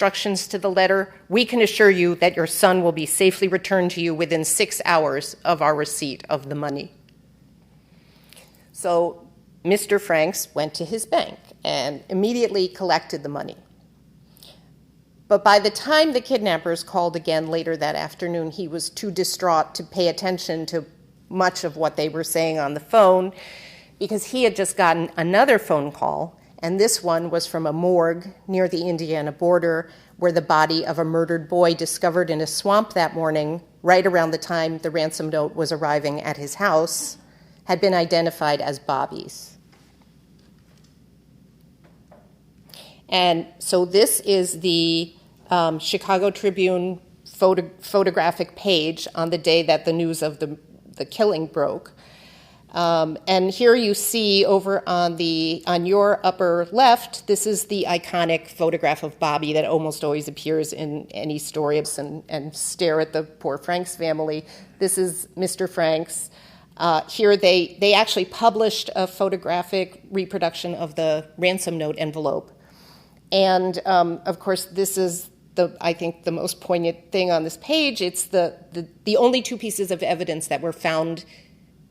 instructions to the letter, we can assure you that your son will be safely returned to you within 6 hours of our receipt of the money. So Mr. Franks went to his bank and immediately collected the money. But by the time the kidnappers called again later that afternoon, he was too distraught to pay attention to much of what they were saying on the phone, because he had just gotten another phone call, and this one was from a morgue near the Indiana border, where the body of a murdered boy discovered in a swamp that morning, right around the time the ransom note was arriving at his house, had been identified as Bobby's. And so this is the Chicago Tribune photographic page on the day that the news of the killing broke. And here you see over on your upper left, this is the iconic photograph of Bobby that almost always appears in any story and stare at the poor Franks family. This is Mr. Franks. Here they actually published a photographic reproduction of the ransom note envelope. And of course, this is I think the most poignant thing on this page. It's the only two pieces of evidence that were found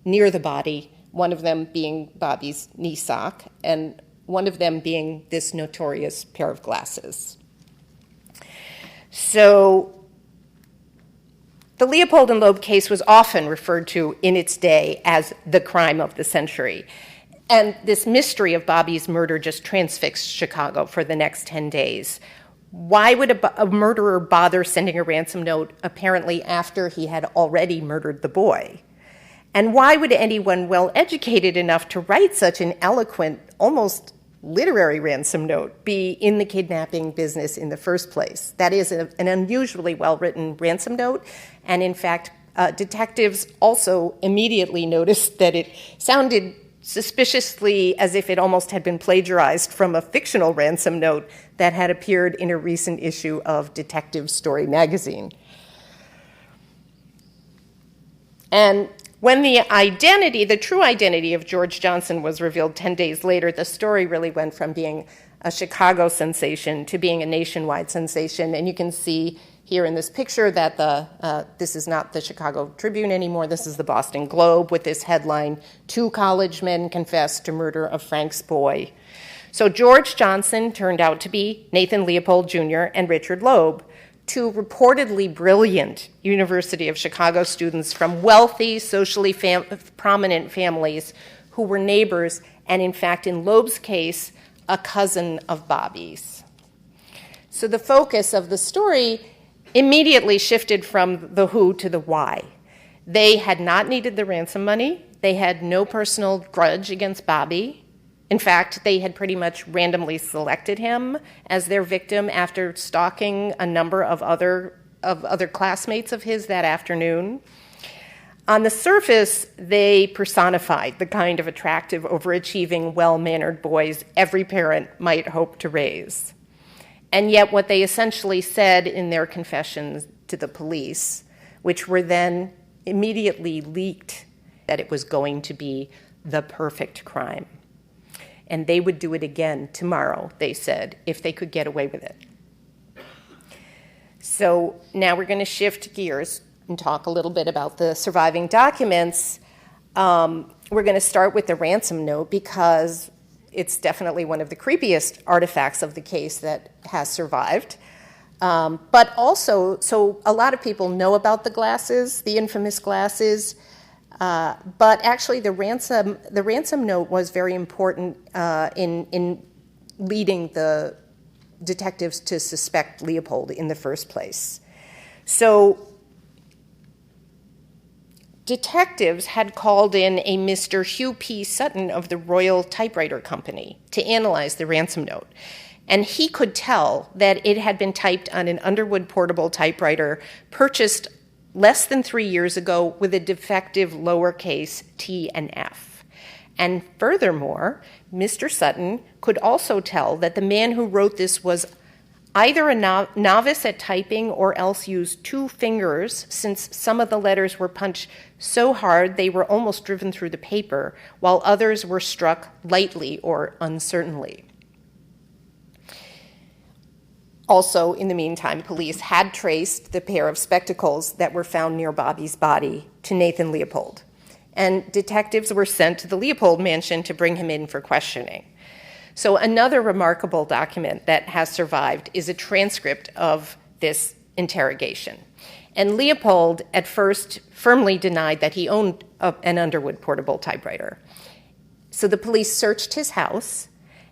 near the body, one of them being Bobby's knee sock, and one of them being this notorious pair of glasses. So the Leopold and Loeb case was often referred to in its day as the crime of the century. And this mystery of Bobby's murder just transfixed Chicago for the next 10 days. Why would a murderer bother sending a ransom note apparently after he had already murdered the boy? And why would anyone well-educated enough to write such an eloquent, almost literary ransom note be in the kidnapping business in the first place? That is an unusually well-written ransom note, and in fact, detectives also immediately noticed that it sounded suspiciously as if it almost had been plagiarized from a fictional ransom note that had appeared in a recent issue of Detective Story magazine. And when the true identity of George Johnson was revealed 10 days later, the story really went from being a Chicago sensation to being a nationwide sensation. And you can see here in this picture that this is not the Chicago Tribune anymore. This is the Boston Globe with this headline, "Two college men confess to murder of Frank's boy." So George Johnson turned out to be Nathan Leopold Jr. and Richard Loeb, two reportedly brilliant University of Chicago students from wealthy, socially prominent families who were neighbors, and in fact, in Loeb's case, a cousin of Bobby's. So the focus of the story immediately shifted from the who to the why. They had not needed the ransom money. They had no personal grudge against Bobby. In fact, they had pretty much randomly selected him as their victim after stalking a number of other classmates of his that afternoon. On the surface, they personified the kind of attractive, overachieving, well-mannered boys every parent might hope to raise. And yet what they essentially said in their confessions to the police, which were then immediately leaked, that it was going to be the perfect crime. And they would do it again tomorrow, they said, if they could get away with it. So now we're going to shift gears and talk a little bit about the surviving documents. We're going to start with the ransom note because it's definitely one of the creepiest artifacts of the case that has survived. But also, so a lot of people know about the glasses, the infamous glasses, but actually the ransom note was very important in leading the detectives to suspect Leopold in the first place. So detectives had called in a Mr. Hugh P. Sutton of the Royal Typewriter Company to analyze the ransom note. And he could tell that it had been typed on an Underwood portable typewriter purchased less than 3 years ago with a defective lowercase t and f. And furthermore, Mr. Sutton could also tell that the man who wrote this was either a novice at typing or else used 2 fingers, since some of the letters were punched so hard they were almost driven through the paper, while others were struck lightly or uncertainly. Also, in the meantime, police had traced the pair of spectacles that were found near Bobby's body to Nathan Leopold. And detectives were sent to the Leopold mansion to bring him in for questioning. So another remarkable document that has survived is a transcript of this interrogation. And Leopold at first firmly denied that he owned an Underwood portable typewriter. So the police searched his house,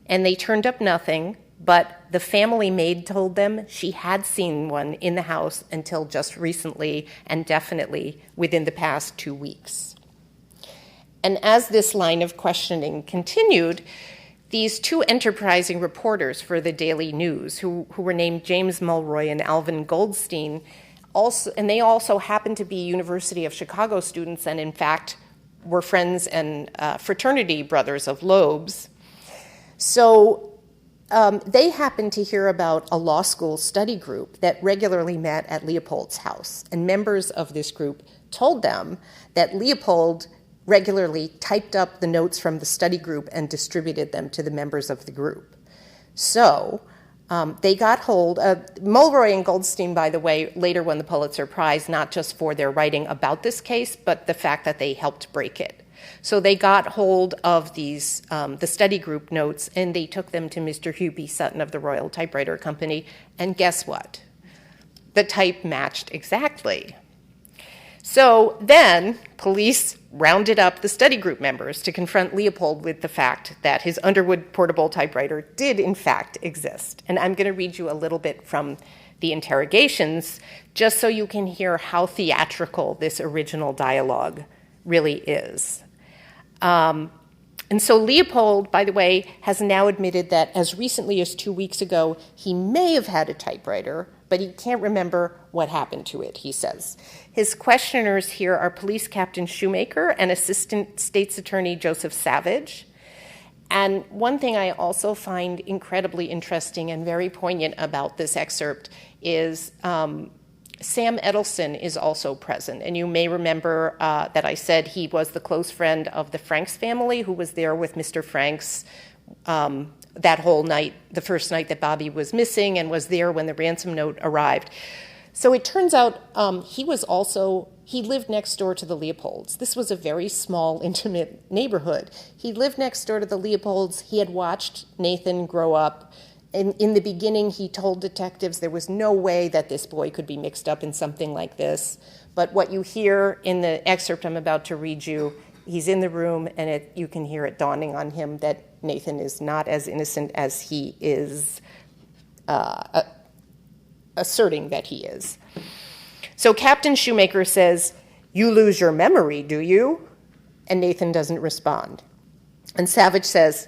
and they turned up nothing, but the family maid told them she had seen one in the house until just recently and definitely within the past 2 weeks. And as this line of questioning continued, these two enterprising reporters for the Daily News, who were named James Mulroy and Alvin Goldstein, they also happened to be University of Chicago students and, in fact, were friends and fraternity brothers of Loeb's. So they happened to hear about a law school study group that regularly met at Leopold's house. And members of this group told them that Leopold regularly typed up the notes from the study group and distributed them to the members of the group. So they got hold of, Mulroy and Goldstein, by the way, later won the Pulitzer Prize, not just for their writing about this case, but the fact that they helped break it. So they got hold of these, the study group notes, and they took them to Mr. Hugh B. Sutton of the Royal Typewriter Company, and guess what? The type matched exactly. So then police rounded up the study group members to confront Leopold with the fact that his Underwood portable typewriter did in fact exist. And I'm going to read you a little bit from the interrogations just so you can hear how theatrical this original dialogue really is. And so Leopold, by the way, has now admitted that as recently as 2 weeks ago, he may have had a typewriter, but he can't remember what happened to it, he says. His questioners here are Police Captain Shoemaker and Assistant State's Attorney Joseph Savage. And one thing I also find incredibly interesting and very poignant about this excerpt is Sam Edelson is also present. And you may remember that I said he was the close friend of the Franks family who was there with Mr. Franks that whole night, the first night that Bobby was missing, and was there when the ransom note arrived. So it turns out he lived next door to the Leopolds. This was a very small, intimate neighborhood. He lived next door to the Leopolds. He had watched Nathan grow up. In the beginning, he told detectives there was no way that this boy could be mixed up in something like this. But what you hear in the excerpt I'm about to read you, he's in the room, and you can hear it dawning on him that Nathan is not as innocent as he is asserting that he is. So Captain Shoemaker says, "You lose your memory, do you?" And Nathan doesn't respond. And Savage says,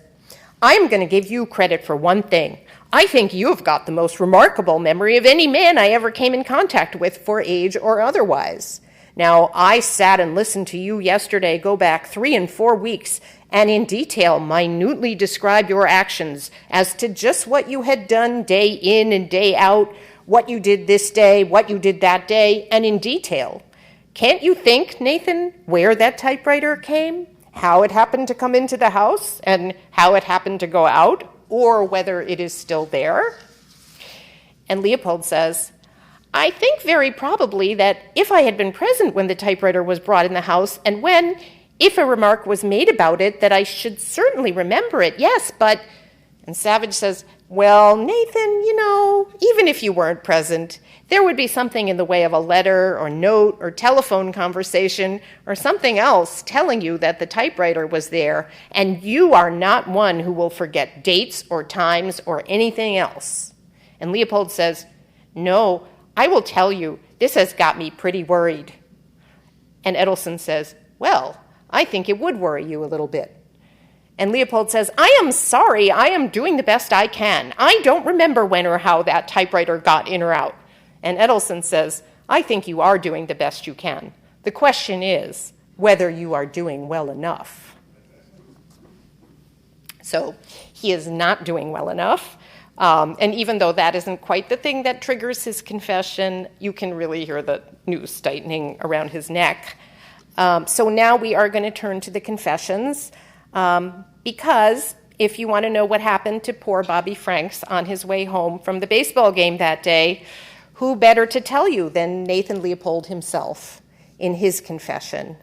"I'm going to give you credit for one thing. I think you've got the most remarkable memory of any man I ever came in contact with for age or otherwise. Now, I sat and listened to you yesterday go back 3 and 4 weeks and in detail minutely describe your actions as to just what you had done day in and day out, what you did this day, what you did that day, and in detail. Can't you think, Nathan, where that typewriter came, how it happened to come into the house, and how it happened to go out, or whether it is still there?" And Leopold says, "I think very probably that if I had been present when the typewriter was brought in the house, and when, if a remark was made about it, that I should certainly remember it, yes, but..." And Savage says, "Well, Nathan, even if you weren't present, there would be something in the way of a letter or note or telephone conversation or something else telling you that the typewriter was there, and you are not one who will forget dates or times or anything else." And Leopold says, "No, I will tell you, this has got me pretty worried." And Edelson says, "Well, I think it would worry you a little bit." And Leopold says, "I am sorry, I am doing the best I can. I don't remember when or how that typewriter got in or out." And Edelson says, "I think you are doing the best you can. The question is whether you are doing well enough." So he is not doing well enough. And even though that isn't quite the thing that triggers his confession, you can really hear the noose tightening around his neck. So now we are going to turn to the confessions, because if you want to know what happened to poor Bobby Franks on his way home from the baseball game that day, who better to tell you than Nathan Leopold himself in his confession?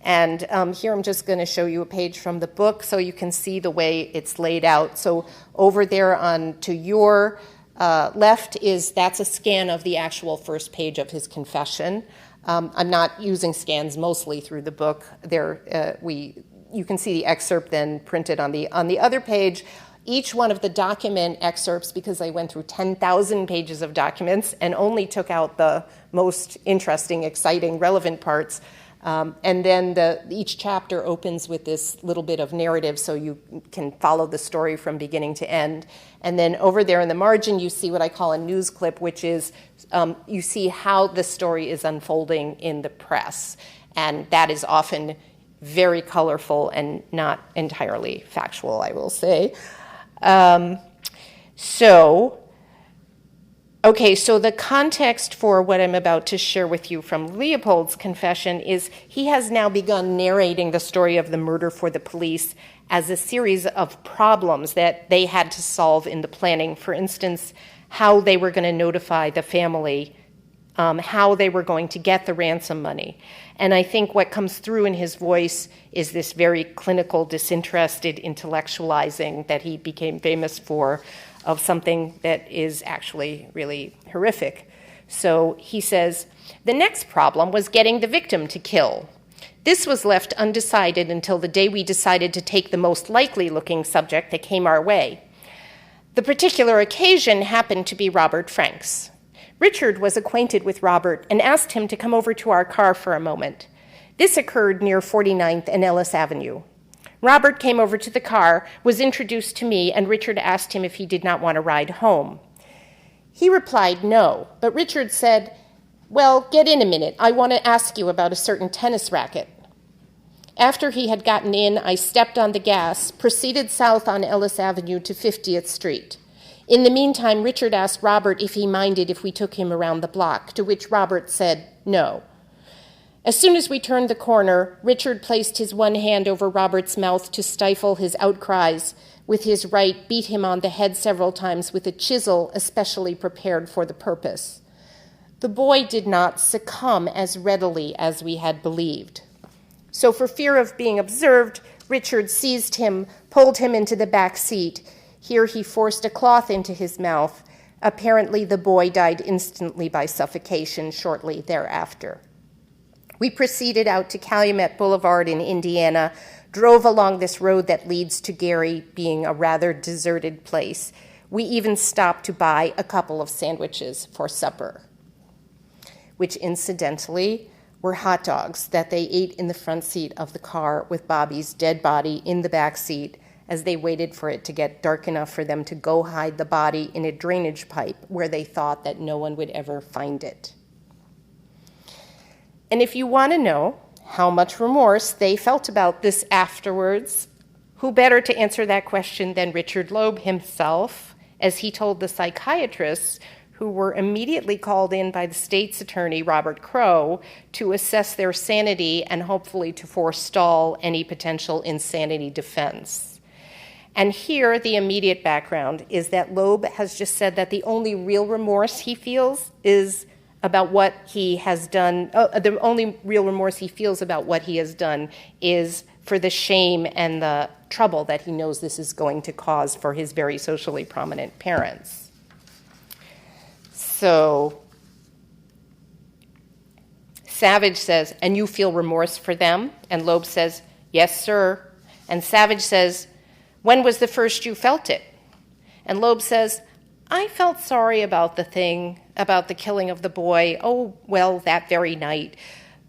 And here I'm just going to show you a page from the book so you can see the way it's laid out. So over there on to your left that's a scan of the actual first page of his confession. I'm not using scans mostly through the book. You can see the excerpt then printed on the other page. Each one of the document excerpts, because I went through 10,000 pages of documents and only took out the most interesting, exciting, relevant parts. And then each chapter opens with this little bit of narrative so you can follow the story from beginning to end. And then over there in the margin, you see what I call a news clip, which is you see how the story is unfolding in the press. And that is often very colorful and not entirely factual, I will say. So the context for what I'm about to share with you from Leopold's confession is he has now begun narrating the story of the murder for the police as a series of problems that they had to solve in the planning. For instance, how they were going to notify the family, how they were going to get the ransom money. And I think what comes through in his voice is this very clinical, disinterested intellectualizing that he became famous for of something that is actually really horrific. So he says, the next problem was getting the victim to kill. This was left undecided until the day we decided to take the most likely-looking subject that came our way. The particular occasion happened to be Robert Franks. Richard was acquainted with Robert and asked him to come over to our car for a moment. This occurred near 49th and Ellis Avenue. Robert came over to the car, was introduced to me, and Richard asked him if he did not want to ride home. He replied no, but Richard said, "Well, get in a minute. I want to ask you about a certain tennis racket." After he had gotten in, I stepped on the gas, proceeded south on Ellis Avenue to 50th Street. In the meantime, Richard asked Robert if he minded if we took him around the block, to which Robert said no. As soon as we turned the corner, Richard placed his one hand over Robert's mouth to stifle his outcries. With his right, beat him on the head several times with a chisel especially prepared for the purpose. The boy did not succumb as readily as we had believed. So for fear of being observed, Richard seized him, pulled him into the back seat. Here he forced a cloth into his mouth. Apparently the boy died instantly by suffocation shortly thereafter. We proceeded out to Calumet Boulevard in Indiana, drove along this road that leads to Gary, being a rather deserted place. We even stopped to buy a couple of sandwiches for supper, which incidentally were hot dogs that they ate in the front seat of the car with Bobby's dead body in the back seat as they waited for it to get dark enough for them to go hide the body in a drainage pipe where they thought that no one would ever find it. And if you want to know how much remorse they felt about this afterwards, who better to answer that question than Richard Loeb himself, as he told the psychiatrists who were immediately called in by the state's attorney, Robert Crowe, to assess their sanity and hopefully to forestall any potential insanity defense. And here, the immediate background is that Loeb has just said that the only real remorse he feels is about what he has done. The only real remorse he feels about what he has done is for the shame and the trouble that he knows this is going to cause for his very socially prominent parents. So Savage says, "And you feel remorse for them?" And Loeb says, "Yes, sir." And Savage says, "When was the first you felt it?" And Loeb says, "I felt sorry about the killing of the boy, that very night.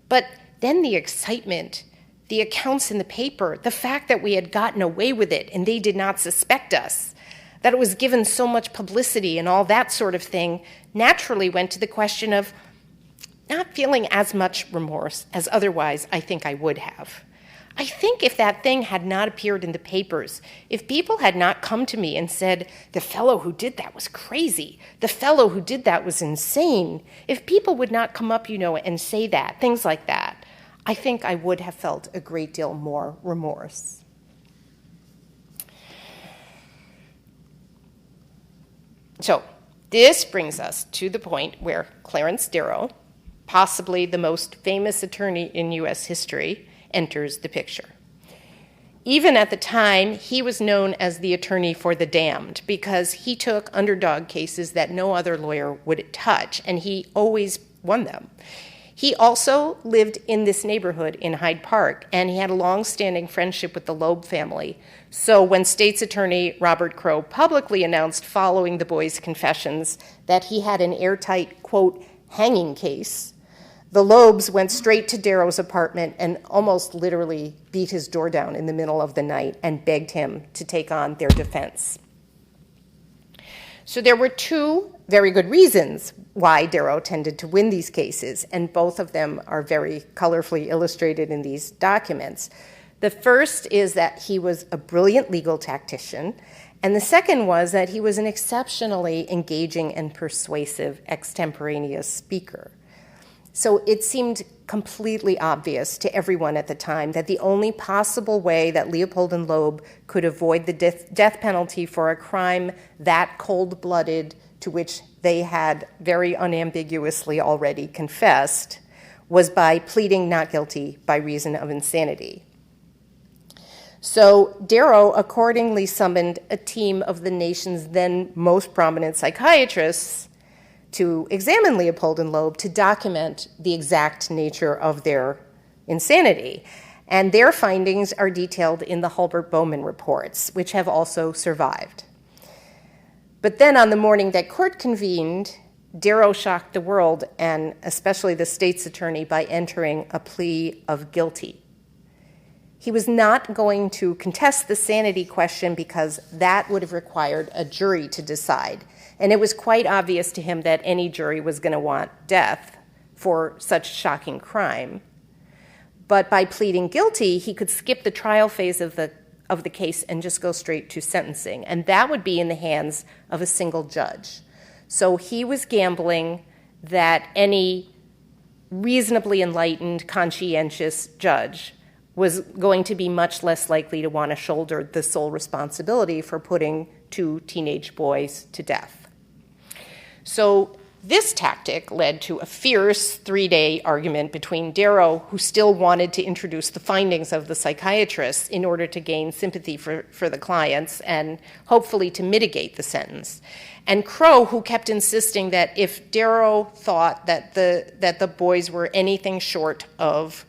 But then the excitement, the accounts in the paper, the fact that we had gotten away with it and they did not suspect us, that it was given so much publicity and all that sort of thing, naturally went to the question of not feeling as much remorse as otherwise I think I would have. I think if that thing had not appeared in the papers, if people had not come to me and said, the fellow who did that was crazy, the fellow who did that was insane, if people would not come up, and say that, things like that, I think I would have felt a great deal more remorse." So this brings us to the point where Clarence Darrow, possibly the most famous attorney in U.S. history, enters the picture. Even at the time, he was known as the attorney for the damned because he took underdog cases that no other lawyer would touch, and he always won them. He also lived in this neighborhood in Hyde Park, and he had a long-standing friendship with the Loeb family. So when State's Attorney Robert Crowe publicly announced following the boys' confessions that he had an airtight, quote, hanging case, the Loebs went straight to Darrow's apartment and almost literally beat his door down in the middle of the night and begged him to take on their defense. So there were two very good reasons why Darrow tended to win these cases, and both of them are very colorfully illustrated in these documents. The first is that he was a brilliant legal tactician, and the second was that he was an exceptionally engaging and persuasive extemporaneous speaker. So it seemed completely obvious to everyone at the time that the only possible way that Leopold and Loeb could avoid the death penalty for a crime that cold-blooded, to which they had very unambiguously already confessed, was by pleading not guilty by reason of insanity. So Darrow accordingly summoned a team of the nation's then most prominent psychiatrists to examine Leopold and Loeb to document the exact nature of their insanity. And their findings are detailed in the Hulbert Bowman reports, which have also survived. But then on the morning that court convened, Darrow shocked the world, and especially the state's attorney, by entering a plea of guilty. He was not going to contest the sanity question because that would have required a jury to decide. And it was quite obvious to him that any jury was going to want death for such shocking crime. But by pleading guilty, he could skip the trial phase of the case and just go straight to sentencing. And that would be in the hands of a single judge. So he was gambling that any reasonably enlightened, conscientious judge was going to be much less likely to want to shoulder the sole responsibility for putting two teenage boys to death. So this tactic led to a fierce 3-day argument between Darrow, who still wanted to introduce the findings of the psychiatrists in order to gain sympathy for the clients and hopefully to mitigate the sentence, and Crowe, who kept insisting that if Darrow thought that the boys were anything short of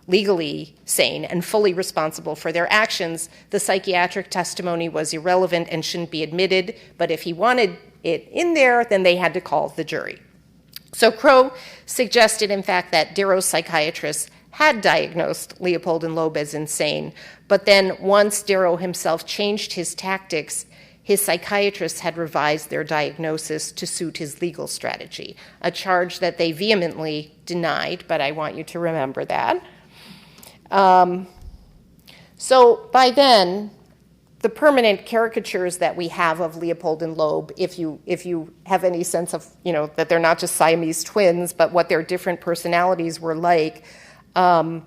legally sane and fully responsible for their actions, the psychiatric testimony was irrelevant and shouldn't be admitted, but if he wanted it in there, then they had to call the jury. So Crowe suggested, in fact, that Darrow's psychiatrists had diagnosed Leopold and Loeb as insane, but then once Darrow himself changed his tactics, his psychiatrists had revised their diagnosis to suit his legal strategy, a charge that they vehemently denied, but I want you to remember that. So by then, the permanent caricatures that we have of Leopold and Loeb, if you have any sense of, that they're not just Siamese twins, but what their different personalities were like. So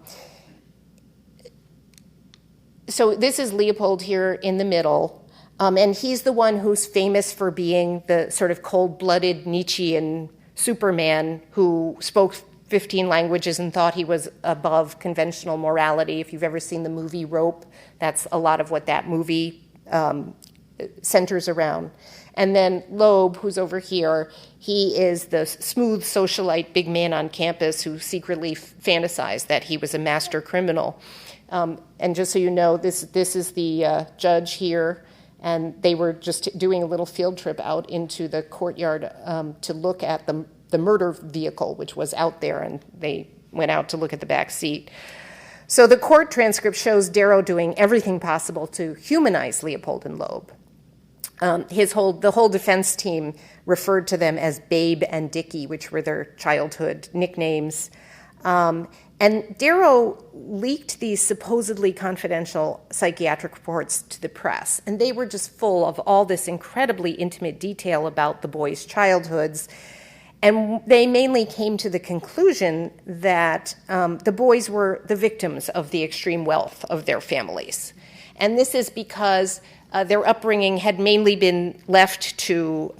this is Leopold here in the middle, and he's the one who's famous for being the sort of cold-blooded Nietzschean Superman who spoke 15 languages and thought he was above conventional morality. If you've ever seen the movie Rope, that's a lot of what that movie centers around. And then Loeb, who's over here, he is the smooth socialite big man on campus who secretly fantasized that he was a master criminal. And just so you know, this is the judge here, and they were just doing a little field trip out into the courtyard to look at the murder vehicle, which was out there, and they went out to look at the back seat. So the court transcript shows Darrow doing everything possible to humanize Leopold and Loeb. The whole defense team referred to them as Babe and Dickie, which were their childhood nicknames. And Darrow leaked these supposedly confidential psychiatric reports to the press, and they were just full of all this incredibly intimate detail about the boys' childhoods. And they mainly came to the conclusion that the boys were the victims of the extreme wealth of their families. And this is because their upbringing had mainly been left to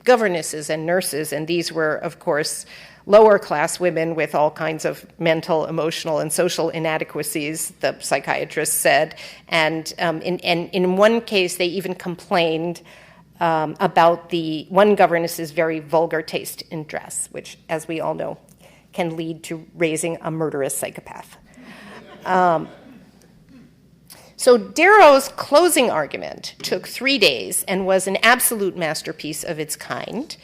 governesses and nurses, and these were, of course, lower-class women with all kinds of mental, emotional, and social inadequacies, the psychiatrist said. And in one case, they even complained about the one governess's very vulgar taste in dress, which, as we all know, can lead to raising a murderous psychopath. So Darrow's closing argument took 3 days and was an absolute masterpiece of its kind.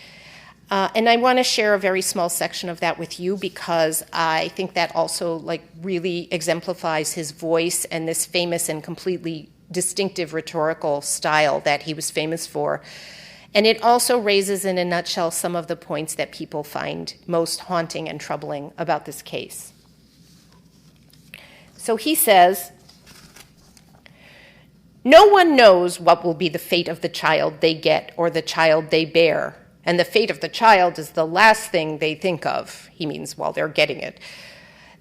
And I want to share a very small section of that with you because I think that also really exemplifies his voice and this famous and completely distinctive rhetorical style that he was famous for. And it also raises in a nutshell some of the points that people find most haunting and troubling about this case. So he says, "No one knows what will be the fate of the child they get or the child they bear. And the fate of the child is the last thing they think of," he means while they're getting it.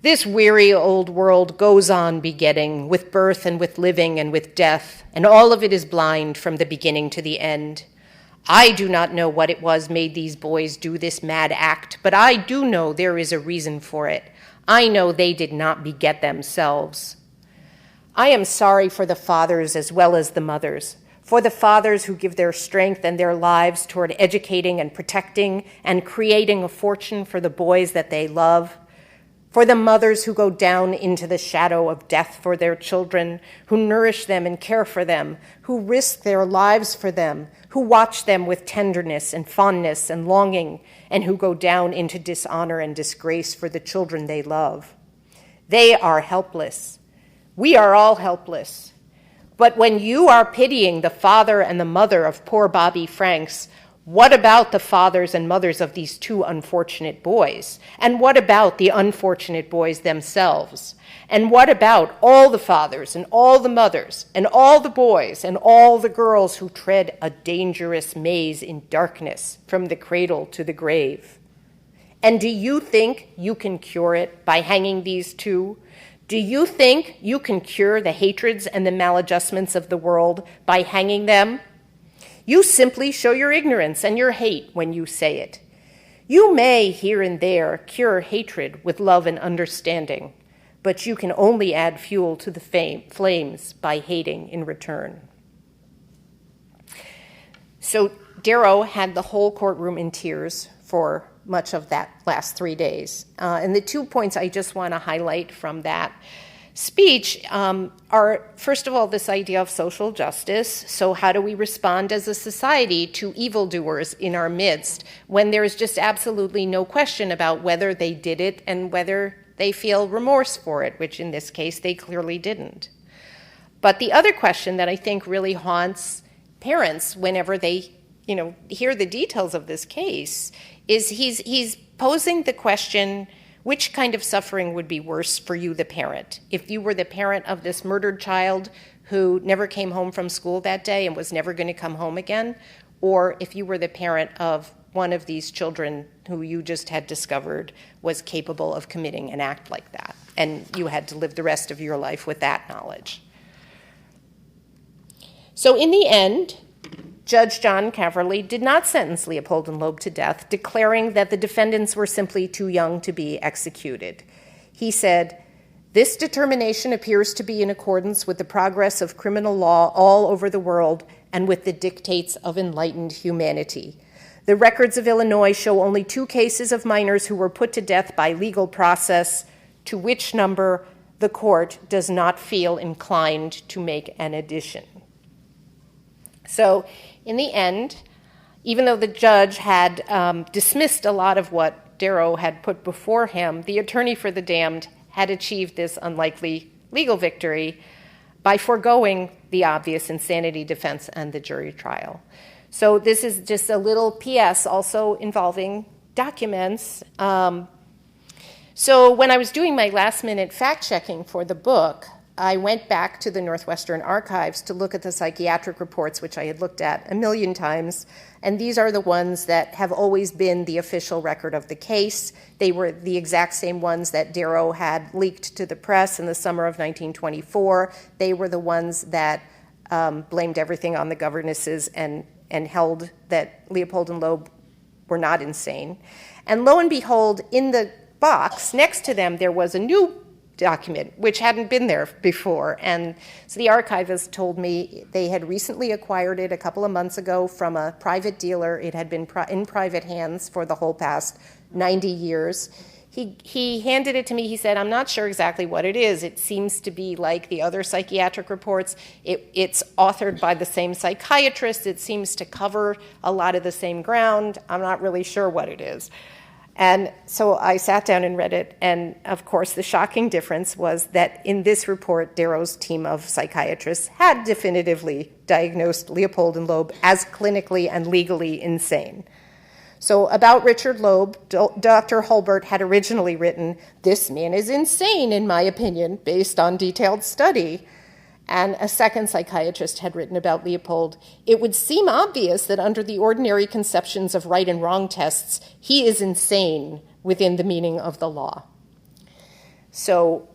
"This weary old world goes on begetting, with birth and with living and with death, and all of it is blind from the beginning to the end. I do not know what it was made these boys do this mad act, but I do know there is a reason for it. I know they did not beget themselves. I am sorry for the fathers as well as the mothers, for the fathers who give their strength and their lives toward educating and protecting and creating a fortune for the boys that they love, for the mothers who go down into the shadow of death for their children, who nourish them and care for them, who risk their lives for them, who watch them with tenderness and fondness and longing, and who go down into dishonor and disgrace for the children they love. They are helpless. We are all helpless. But when you are pitying the father and the mother of poor Bobby Franks, what about the fathers and mothers of these two unfortunate boys? And what about the unfortunate boys themselves? And what about all the fathers and all the mothers and all the boys and all the girls who tread a dangerous maze in darkness from the cradle to the grave? And do you think you can cure it by hanging these two? Do you think you can cure the hatreds and the maladjustments of the world by hanging them? You simply show your ignorance and your hate when you say it. You may, here and there, cure hatred with love and understanding, but you can only add fuel to the flames by hating in return." So Darrow had the whole courtroom in tears for much of that last 3 days. And the 2 points I just want to highlight from that speech are, first of all, this idea of social justice. So how do we respond as a society to evildoers in our midst when there's just absolutely no question about whether they did it and whether they feel remorse for it, which in this case they clearly didn't. But the other question that I think really haunts parents whenever they hear the details of this case is he's posing the question, which kind of suffering would be worse for you, the parent? If you were the parent of this murdered child who never came home from school that day and was never going to come home again, or if you were the parent of one of these children who you just had discovered was capable of committing an act like that, and you had to live the rest of your life with that knowledge. So in the end, Judge John Caverly did not sentence Leopold and Loeb to death, declaring that the defendants were simply too young to be executed. He said, "This determination appears to be in accordance with the progress of criminal law all over the world and with the dictates of enlightened humanity. The records of Illinois show only 2 cases of minors who were put to death by legal process, to which number the court does not feel inclined to make an addition." So in the end, even though the judge had dismissed a lot of what Darrow had put before him, the attorney for the damned had achieved this unlikely legal victory by foregoing the obvious insanity defense and the jury trial. So this is just a little PS also involving documents. So when I was doing my last-minute fact-checking for the book, I went back to the Northwestern Archives to look at the psychiatric reports, which I had looked at a million times, and these are the ones that have always been the official record of the case. They were the exact same ones that Darrow had leaked to the press in the summer of 1924. They were the ones that blamed everything on the governesses and held that Leopold and Loeb were not insane. And lo and behold, in the box next to them, there was a new document, which hadn't been there before. And so the archivist told me they had recently acquired it a couple of months ago from a private dealer. It had been in private hands for the whole past 90 years. He handed it to me. He said, I'm not sure exactly what it is. It seems to be like the other psychiatric reports. It's authored by the same psychiatrist. It seems to cover a lot of the same ground. I'm not really sure what it is. And so I sat down and read it, and of course the shocking difference was that in this report, Darrow's team of psychiatrists had definitively diagnosed Leopold and Loeb as clinically and legally insane. So about Richard Loeb, Dr. Hulbert had originally written, "This man is insane, in my opinion, based on detailed study." And a second psychiatrist had written about Leopold, "It would seem obvious that under the ordinary conceptions of right and wrong tests, he is insane within the meaning of the law." So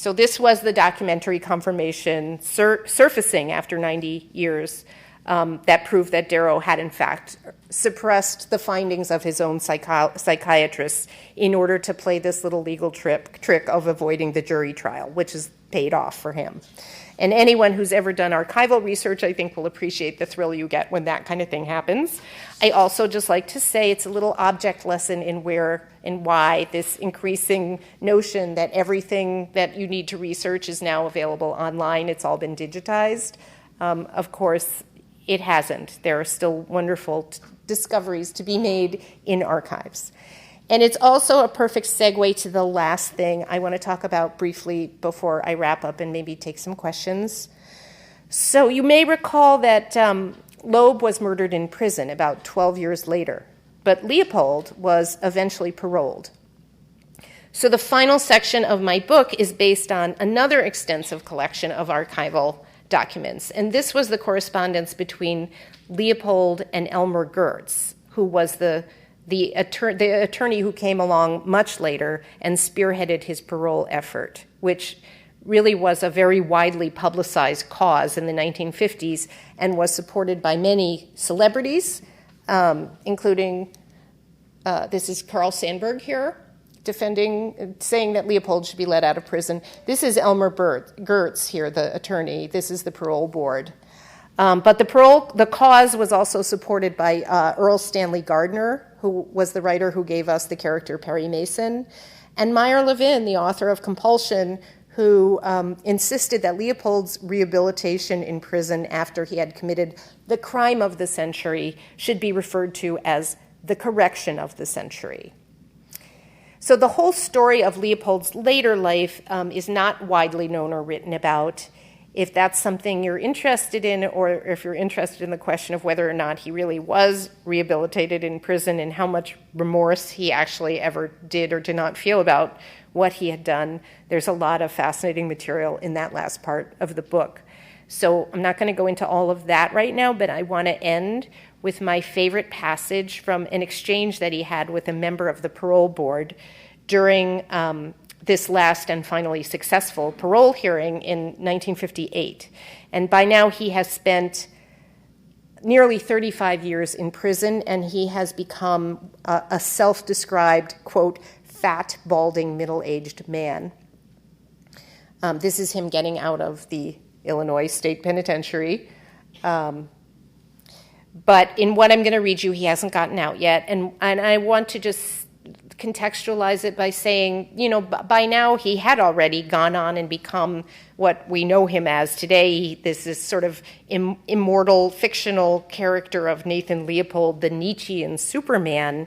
this was the documentary confirmation surfacing after 90 years that proved that Darrow had, in fact, suppressed the findings of his own psychiatrists in order to play this little legal trick of avoiding the jury trial, which has paid off for him. And anyone who's ever done archival research, I think, will appreciate the thrill you get when that kind of thing happens. I also just like to say it's a little object lesson in where and why this increasing notion that everything that you need to research is now available online. It's all been digitized. Of course, it hasn't. There are still wonderful discoveries to be made in archives. And it's also a perfect segue to the last thing I want to talk about briefly before I wrap up and maybe take some questions. So you may recall that Loeb was murdered in prison about 12 years later, but Leopold was eventually paroled. So the final section of my book is based on another extensive collection of archival documents. And this was the correspondence between Leopold and Elmer Gertz, who was the attorney who came along much later and spearheaded his parole effort, which really was a very widely publicized cause in the 1950s and was supported by many celebrities, including, this is Carl Sandburg here, saying that Leopold should be let out of prison. This is Elmer Gertz here, the attorney. This is the parole board. But the cause was also supported by Earl Stanley Gardner, who was the writer who gave us the character Perry Mason, and Meyer Levin, the author of Compulsion, who insisted that Leopold's rehabilitation in prison after he had committed the crime of the century should be referred to as the correction of the century. So the whole story of Leopold's later life is not widely known or written about. If that's something you're interested in, or if you're interested in the question of whether or not he really was rehabilitated in prison and how much remorse he actually ever did or did not feel about what he had done, there's a lot of fascinating material in that last part of the book. So I'm not going to go into all of that right now, but I want to end with my favorite passage from an exchange that he had with a member of the parole board during this last and finally successful parole hearing in 1958. And by now he has spent nearly 35 years in prison, and he has become a self-described, quote, fat, balding, middle-aged man. This is him getting out of the Illinois State Penitentiary. But in what I'm going to read you, he hasn't gotten out yet. And I want to just contextualize it by saying, by now he had already gone on and become what we know him as today. This is sort of immortal, fictional character of Nathan Leopold, the Nietzschean Superman.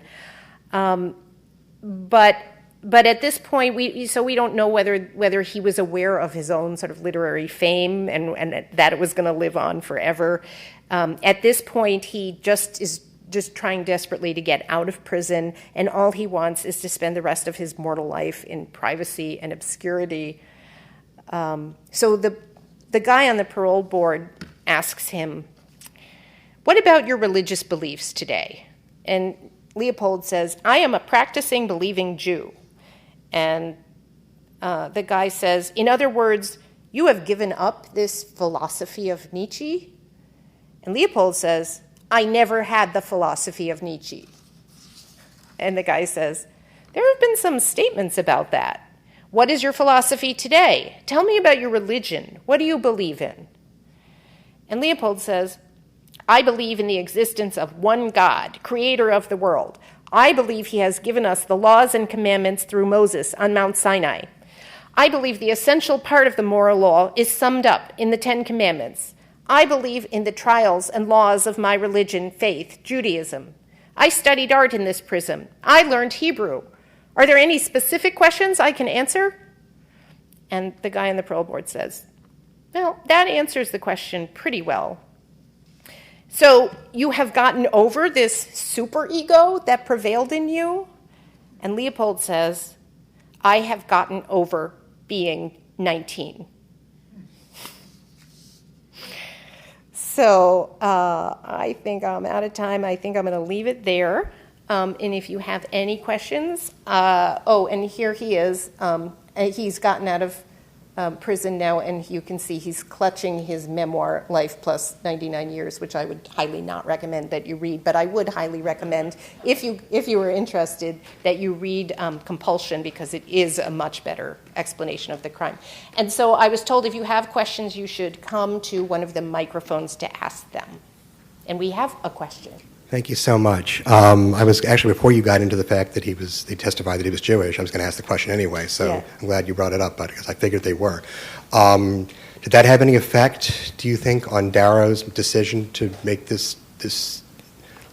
But at this point, we don't know whether he was aware of his own sort of literary fame and that it was going to live on forever. At this point, he is just trying desperately to get out of prison, and all he wants is to spend the rest of his mortal life in privacy and obscurity. So the guy on the parole board asks him, "What about your religious beliefs today?" And Leopold says, "I am a practicing, believing Jew." And the guy says, "In other words, you have given up this philosophy of Nietzsche? And Leopold says, I never had the philosophy of Nietzsche. And the guy says, there have been some statements about that. What is your philosophy today? Tell me about your religion. What do you believe in? And Leopold says, I believe in the existence of one God, creator of the world. I believe he has given us the laws and commandments through Moses on Mount Sinai. I believe the essential part of the moral law is summed up in the Ten Commandments. I believe in the trials and laws of my religion, faith, Judaism. I studied art in this prism. I learned Hebrew. Are there any specific questions I can answer? And the guy on the parole board says, well, that answers the question pretty well. So you have gotten over this superego that prevailed in you? And Leopold says, I have gotten over being 19. So I think I'm out of time. I think I'm going to leave it there. And if you have any questions, and here he is. He's gotten out of prison now, and you can see he's clutching his memoir, Life Plus 99 Years, which I would highly not recommend that you read, but I would highly recommend, if you were interested, that you read Compulsion, because it is a much better explanation of the crime. And so I was told if you have questions, you should come to one of the microphones to ask them. And we have a question. Thank you so much. I was actually, before you got into the fact that he testified that he was Jewish, I was going to ask the question anyway, so yeah. I'm glad you brought it up, because I figured they were. Did that have any effect, do you think, on Darrow's decision to make this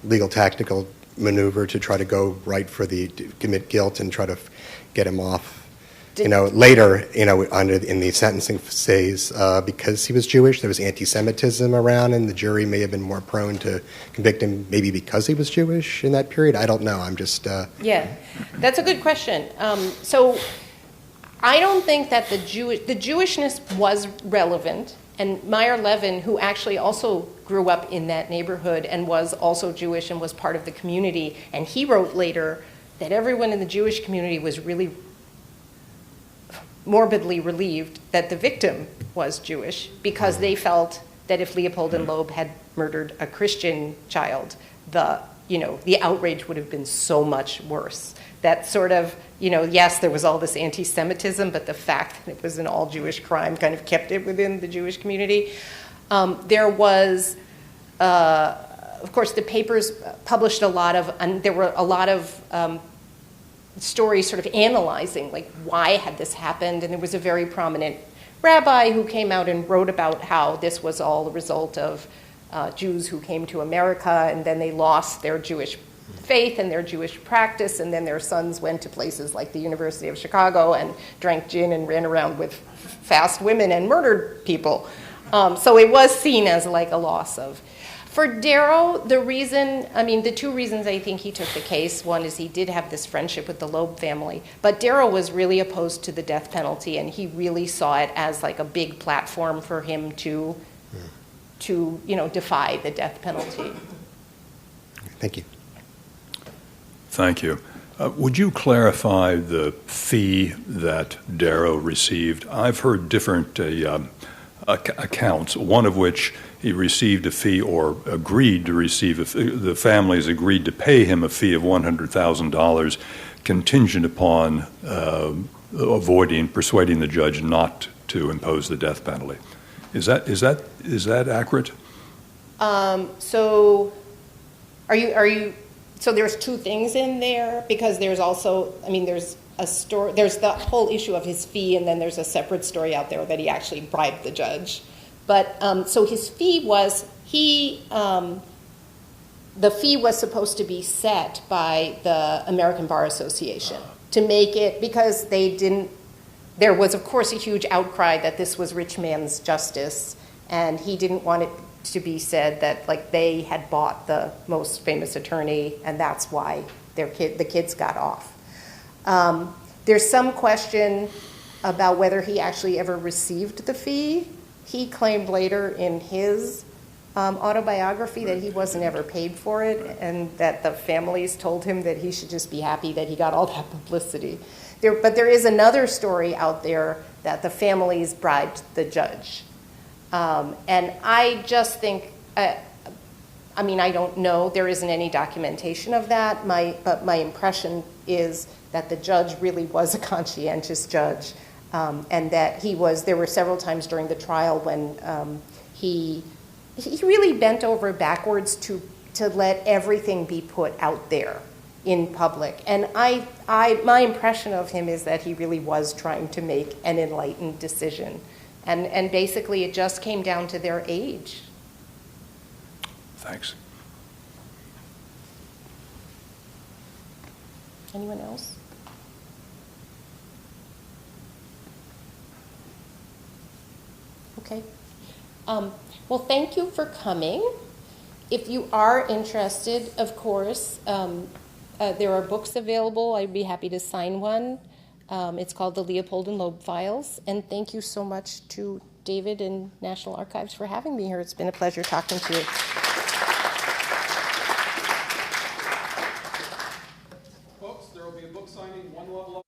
legal tactical maneuver to try to go right for to commit guilt and try to get him off? Later, in the sentencing phase, because he was Jewish, there was anti-Semitism around, and the jury may have been more prone to convict him maybe because he was Jewish in that period. I don't know. I'm just... Yeah, that's a good question. So I don't think that the Jewishness was relevant, and Meyer Levin, who actually also grew up in that neighborhood and was also Jewish and was part of the community, and he wrote later that everyone in the Jewish community was really morbidly relieved that the victim was Jewish, because they felt that if Leopold and Loeb had murdered a Christian child, the outrage would have been so much worse. That sort of, yes, there was all this anti-Semitism, but the fact that it was an all-Jewish crime kind of kept it within the Jewish community. There was, of course, the papers published there were a lot of stories sort of analyzing, like, why had this happened? And there was a very prominent rabbi who came out and wrote about how this was all the result of Jews who came to America, and then they lost their Jewish faith and their Jewish practice, and then their sons went to places like the University of Chicago and drank gin and ran around with fast women and murdered people. So it was seen as like a loss of... For Darrow, the two reasons I think he took the case, one is he did have this friendship with the Loeb family, but Darrow was really opposed to the death penalty, and he really saw it as like a big platform for him to defy the death penalty. Thank you. Thank you. Would you clarify the fee that Darrow received? I've heard different accounts, one of which he received a fee or agreed to receive a fee. The families agreed to pay him a fee of $100,000 contingent upon persuading the judge not to impose the death penalty. Is that accurate? So so there's two things in there, because there's also, there's a story, there's the whole issue of his fee, and then there's a separate story out there that he actually bribed the judge. But so his fee was, the fee was supposed to be set by the American Bar Association to make it, because there was of course a huge outcry that this was rich man's justice, and he didn't want it to be said that like they had bought the most famous attorney, and that's why the kids got off. There's some question about whether he actually ever received the fee. He claimed later in his autobiography that he wasn't ever paid for it, and that the families told him that he should just be happy that he got all that publicity. But there is another story out there that the families bribed the judge. And I just think, I mean, I don't know, there isn't any documentation of that, but my impression is that the judge really was a conscientious judge, and that there were several times during the trial when he really bent over backwards to let everything be put out there in public. And my impression of him is that he really was trying to make an enlightened decision. And basically it just came down to their age. Thanks. Anyone else? Okay. Well, thank you for coming. If you are interested, of course, there are books available. I'd be happy to sign one. It's called the Leopold and Loeb Files. And thank you so much to David and National Archives for having me here. It's been a pleasure talking to you. Folks, there will be a book signing one level up.